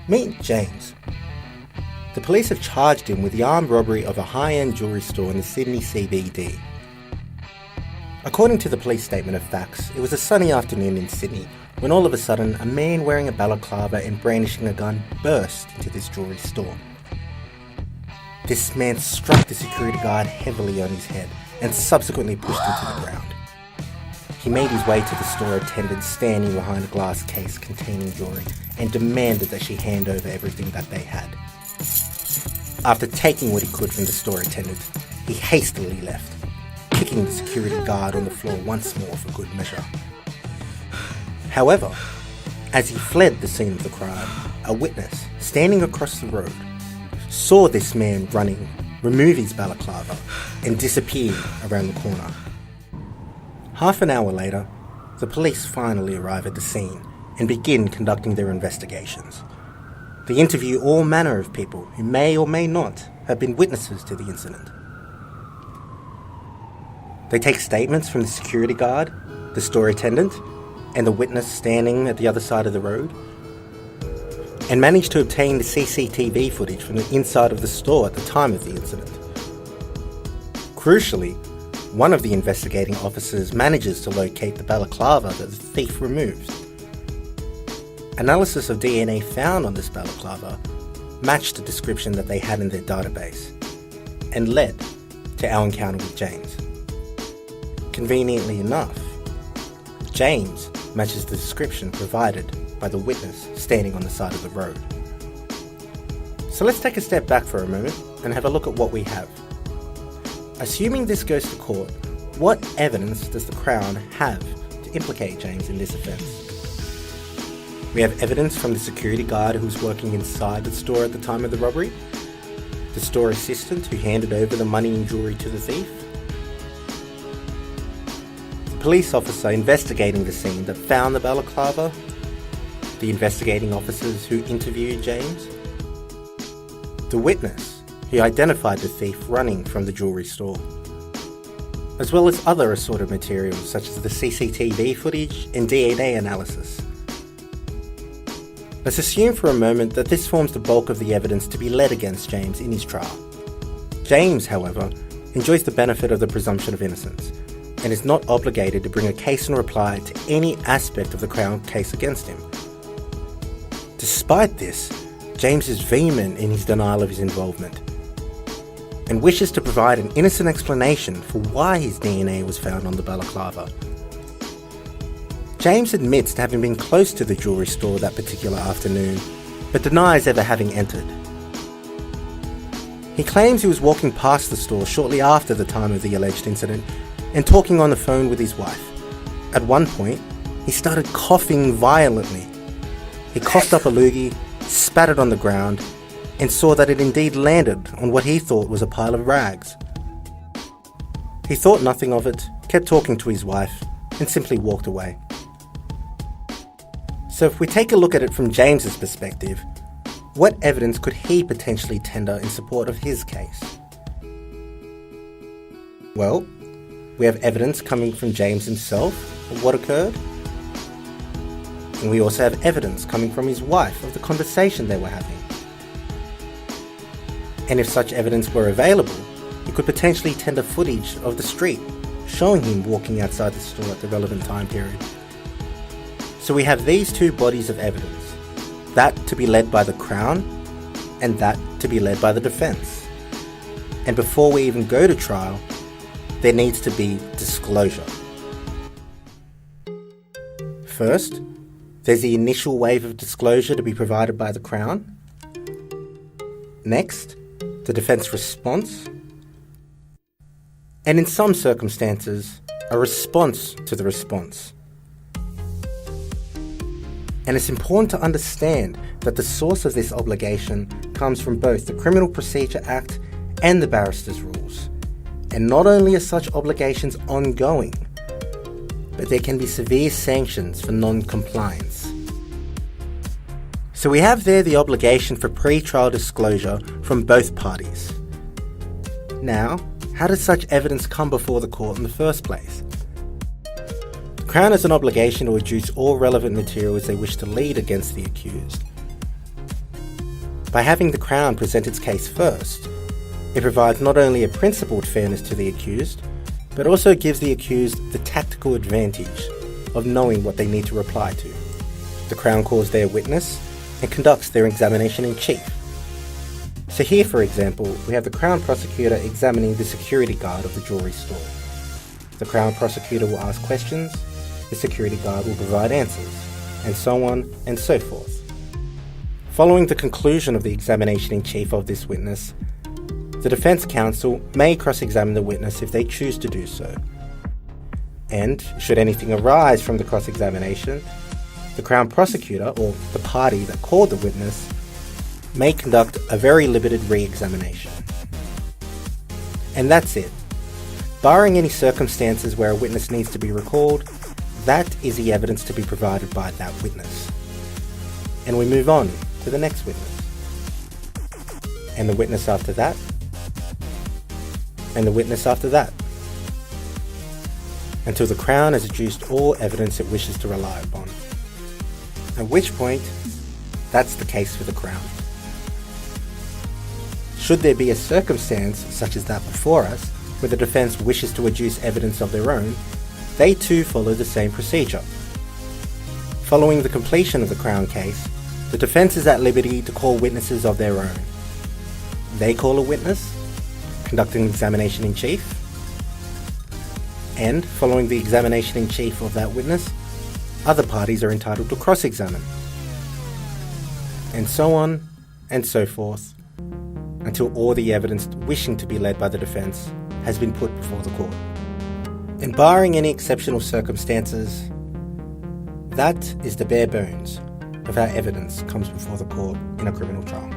Meet James. The police have charged him with the armed robbery of a high-end jewellery store in the Sydney CBD. According to the police statement of facts, it was a sunny afternoon in Sydney when all of a sudden a man wearing a balaclava and brandishing a gun burst into this jewellery store. This man struck the security guard heavily on his head and subsequently pushed him to the ground. He made his way to the store attendant standing behind a glass case containing jewellery and demanded that she hand over everything that they had. After taking what he could from the store attendant, he hastily left, kicking the security guard on the floor once more for good measure. However, as he fled the scene of the crime, a witness standing across the road saw this man running, remove his balaclava, and disappear around the corner. Half an hour later, the police finally arrive at the scene and begin conducting their investigations. They interview all manner of people who may or may not have been witnesses to the incident. They take statements from the security guard, the store attendant, and the witness standing at the other side of the road, and manage to obtain the CCTV footage from the inside of the store at the time of the incident. Crucially, one of the investigating officers manages to locate the balaclava that the thief removed. Analysis of DNA found on this balaclava matched the description that they had in their database and led to our encounter with James. Conveniently enough, James matches the description provided by the witness standing on the side of the road. So let's take a step back for a moment and have a look at what we have. Assuming this goes to court, what evidence does the Crown have to implicate James in this offence? We have evidence from the security guard who was working inside the store at the time of the robbery, the store assistant who handed over the money and jewellery to the thief, the police officer investigating the scene that found the balaclava, the investigating officers who interviewed James, the witness who identified the thief running from the jewellery store, as well as other assorted materials such as the CCTV footage and DNA analysis. Let's assume for a moment that this forms the bulk of the evidence to be led against James in his trial. James, however, enjoys the benefit of the presumption of innocence and is not obligated to bring a case in reply to any aspect of the Crown case against him. Despite this, James is vehement in his denial of his involvement and wishes to provide an innocent explanation for why his DNA was found on the balaclava. James admits to having been close to the jewellery store that particular afternoon, but denies ever having entered. He claims he was walking past the store shortly after the time of the alleged incident and talking on the phone with his wife. At one point, he started coughing violently. He coughed up a loogie, spat it on the ground, and saw that it indeed landed on what he thought was a pile of rags. He thought nothing of it, kept talking to his wife, and simply walked away. So if we take a look at it from James's perspective, what evidence could he potentially tender in support of his case? Well, we have evidence coming from James himself of what occurred, and we also have evidence coming from his wife of the conversation they were having. And if such evidence were available, he could potentially tender footage of the street showing him walking outside the store at the relevant time period. So we have these two bodies of evidence, that to be led by the Crown and that to be led by the defence. And before we even go to trial, there needs to be disclosure. First, there's the initial wave of disclosure to be provided by the Crown. Next, the defence response. And in some circumstances, a response to the response. And it's important to understand that the source of this obligation comes from both the Criminal Procedure Act and the Barristers' Rules. And not only are such obligations ongoing, but there can be severe sanctions for non-compliance. So we have there the obligation for pre-trial disclosure from both parties. Now, how does such evidence come before the court in the first place? The Crown has an obligation to adduce all relevant materials they wish to lead against the accused. By having the Crown present its case first, it provides not only a principled fairness to the accused, but also gives the accused the tactical advantage of knowing what they need to reply to. The Crown calls their witness and conducts their examination in chief. So here, for example, we have the Crown Prosecutor examining the security guard of the jewellery store. The Crown Prosecutor will ask questions, the security guard will provide answers, and so on and so forth. Following the conclusion of the examination in chief of this witness, the defence counsel may cross-examine the witness if they choose to do so. And, should anything arise from the cross-examination, the Crown Prosecutor, or the party that called the witness, may conduct a very limited re-examination. And that's it. Barring any circumstances where a witness needs to be recalled, that is the evidence to be provided by that witness. And we move on to the next witness. And the witness after that. And the witness after that. Until the Crown has adduced all evidence it wishes to rely upon. At which point, that's the case for the Crown. Should there be a circumstance such as that before us, where the defence wishes to adduce evidence of their own, they too follow the same procedure. Following the completion of the Crown case, the defence is at liberty to call witnesses of their own. They call a witness, conducting an examination in chief, and following the examination in chief of that witness, other parties are entitled to cross-examine, and so on and so forth, until all the evidence wishing to be led by the defence has been put before the court. And barring any exceptional circumstances, that is the bare bones of how evidence comes before the court in a criminal trial.